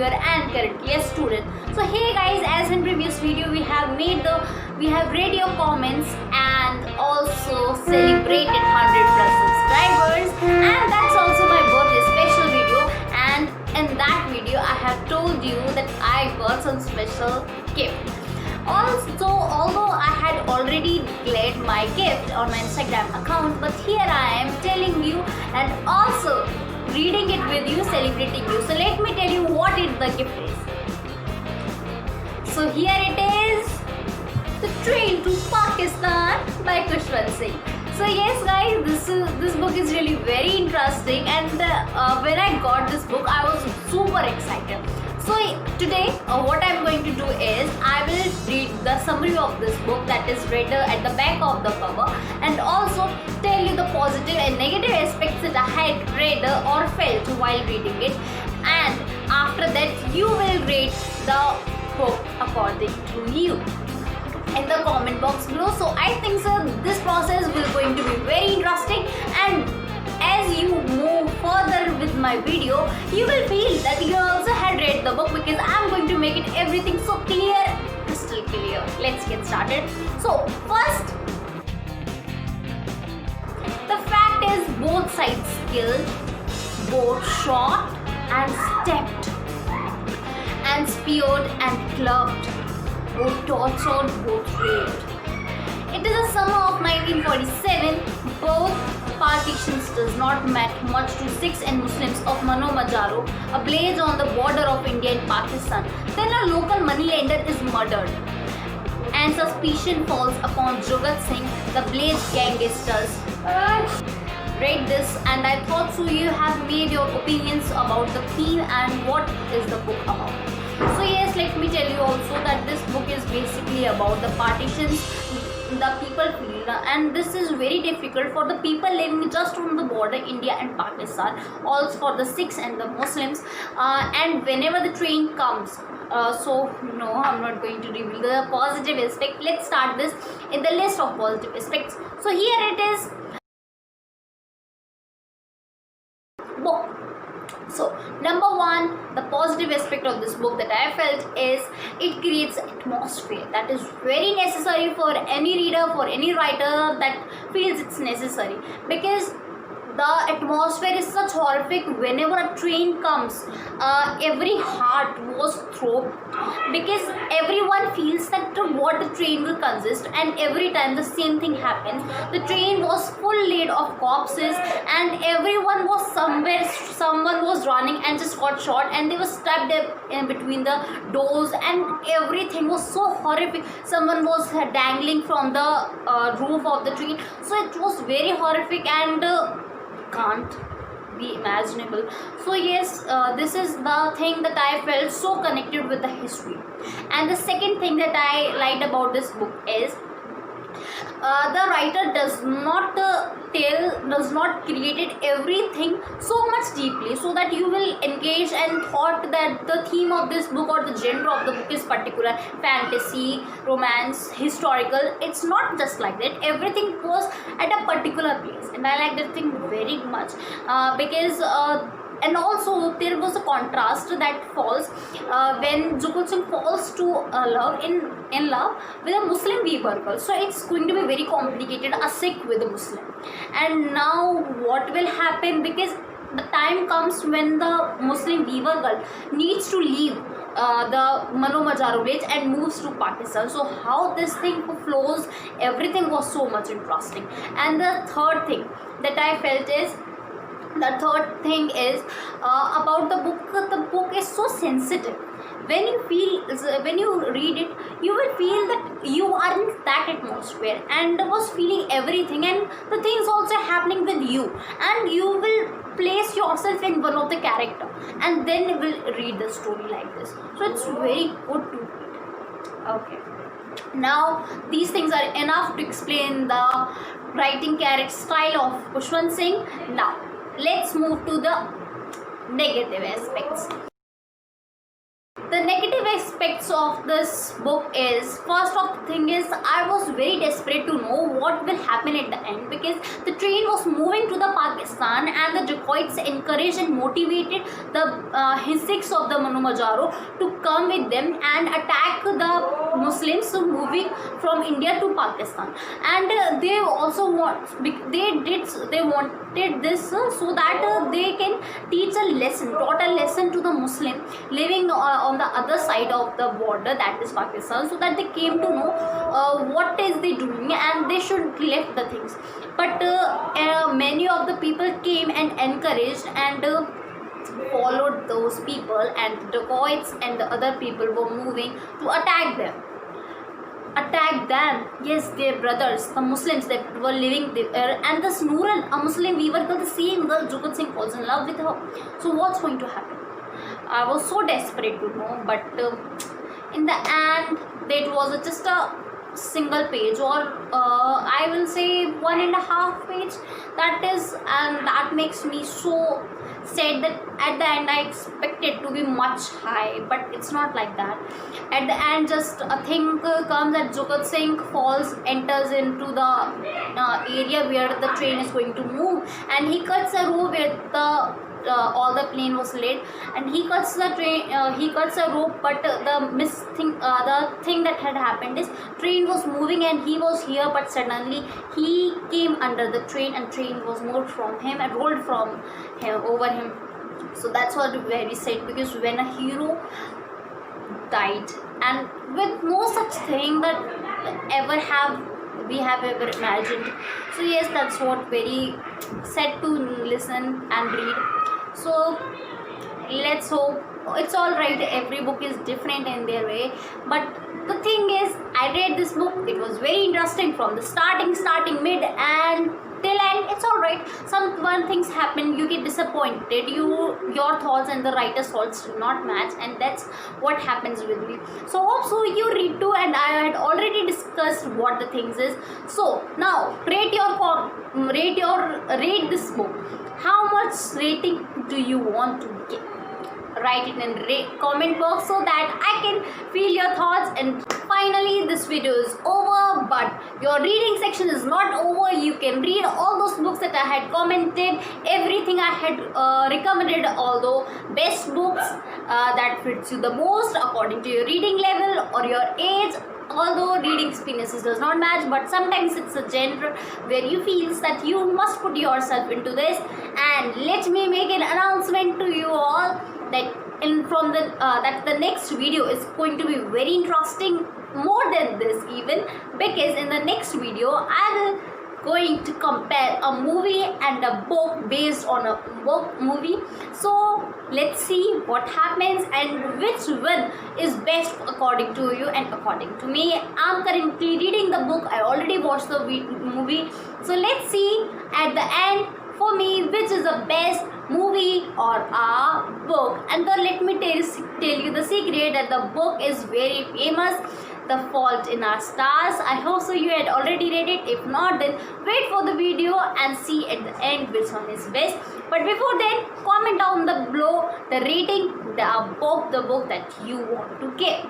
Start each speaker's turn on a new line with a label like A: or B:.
A: year and currently a student. So hey guys, as in previous video we have read your comments and also celebrated 100 plus subscribers, and that's also my birthday special video. And in that video I have told you that I got some special gift. Also, although I had already declared my gift on my Instagram account, but here I am telling you and also reading it with you, celebrating you. So let me tell you what the gift is. So here it is, The Train to Pakistan by Khushwant Singh. So yes guys, this book is really very interesting, and when I got this book I was super excited. So today what I'm going to do is I will read the summary of this book that is read at the back of the cover, and also tell you the positive and negative aspects that I had read or felt while reading it, and after that you will rate the book according to you in the comment box below. So I think this process will going to be very interesting, and as you move further with my video you will feel that you also had read the book, because I'm going to make it everything so clear, crystal clear. Let's get started. So first, the fact is both sides skilled, both shot and stepped and speared and clubbed, both tortured, both raped. It is the summer of 1947. Both partitions does not matter much to Sikhs and Muslims of Mano Majaro, a village on the border of India and Pakistan. Then a local moneylender is murdered, and suspicion falls upon Jugat Singh, the village gangsters. Read this, and I thought so you have made your opinions about the theme and what is the book about. So yes, let me tell you also that this book is basically about the partitions the people feel, and this is very difficult for the people living just on the border India and Pakistan, also for the Sikhs and the Muslims, and whenever the train comes, so no, I'm not going to reveal the positive aspect. Let's start this in the list of positive aspects. So here it is, book. So number one, the positive aspect of this book that I felt is it creates atmosphere that is very necessary for any reader, for any writer that feels it's necessary, because the atmosphere is such horrific. Whenever a train comes, every heart was throbbed, because everyone feels that what the train will consist, and every time the same thing happens. The train was full laid of corpses, and everyone was somewhere, someone was running and just got shot, and they were stabbed in between the doors, and everything was so horrific. Someone was dangling from the roof of the train. So it was very horrific and can't be imaginable. So yes, this is the thing that I felt so connected with the history. And the second thing that I liked about this book is the writer does not created everything so much deeply, so that you will engage and thought that the theme of this book or the genre of the book is particular fantasy, romance, historical. It's not just like that. Everything was at a particular place, and I like that thing very much, because and also there was a contrast that falls when Jugat Singh falls to in love with a Muslim weaver girl. So it's going to be very complicated, a Sikh with a Muslim. And now what will happen, because the time comes when the Muslim weaver girl needs to leave the Mano Majaro village and moves to Pakistan. So how this thing flows, everything was so much interesting. And the third thing that I felt is, about the book. The book is so sensitive. When you read it, you will feel that you are in that atmosphere and was feeling everything, and the things also happening with you, and you will place yourself in one of the character, and then you will read the story like this. So it's very good to read. Okay, now these things are enough to explain the writing character style of Khushwant Singh. Now let's move to the negative aspects. The negative aspects of this book is, first of the thing is, I was very desperate to know what will happen at the end, because the train was moving to the Pakistan and the dacoits encouraged and motivated the Sikhs of the Manumajaro to come with them and attack the Muslims moving from India to Pakistan. And they also they wanted this so that they can taught a lesson to the Muslim living on the other side of the border, that is Pakistan, so that they came to know what is they doing and they should left the things. But many of the people came and encouraged and followed those people, and the dacoits and the other people were moving to attack them. Yes, their brothers, the Muslims that were living there. And this Nooran, a Muslim weaver girl, the same girl Khushwant Singh falls in love with her. So what's going to happen? I was so desperate to know, but in the end that was just a single page, or I will say 1.5 page, that is, and that makes me so sad that at the end I expected to be much high, but it's not like that. At the end, just a thing comes that Khushwant Singh enters into the area where the train is going to move, and he cuts a rope where the all the plane was laid, and he cuts the train. He cuts a rope, but the thing that had happened is train was moving and he was here, but suddenly he came under the train and train was moved from him and rolled from him over him. So that's what very sad, because when a hero died and with no such thing that we have ever imagined. So yes, that's what very sad to listen and read. So let's hope it's all right. Every book is different in their way, but the thing is, I read this book. It was very interesting from the starting, mid, and till end. It's all right. One things happen. You get disappointed. Your thoughts and the writer's thoughts do not match, and that's what happens with me. So hope so you read too, and I had already discussed what the things is. So now rate this book. How much rating do you want to give? Write it in comment box so that I can feel your thoughts. And finally, this video is over, but your reading section is not over. You can read all those books that I had commented, everything I had recommended, although best books that fits you the most according to your reading level or your age. Although reading experiences does not match, but sometimes it's a genre where you feel that you must put yourself into this. And let me make an announcement to you all that that the next video is going to be very interesting, more than this even, because in the next video I will going to compare a movie and a book based on a movie. So let's see what happens and which one is best according to you and according to me. I'm currently reading the book. I already watched the movie. So let's see at the end for me which is the best movie or a book. And then let me tell you the secret that the book is very famous, The Fault in Our Stars. I hope so you had already read it. If not, then wait for the video and see at the end which one is best. But before then, comment down below the rating, the book that you want to give.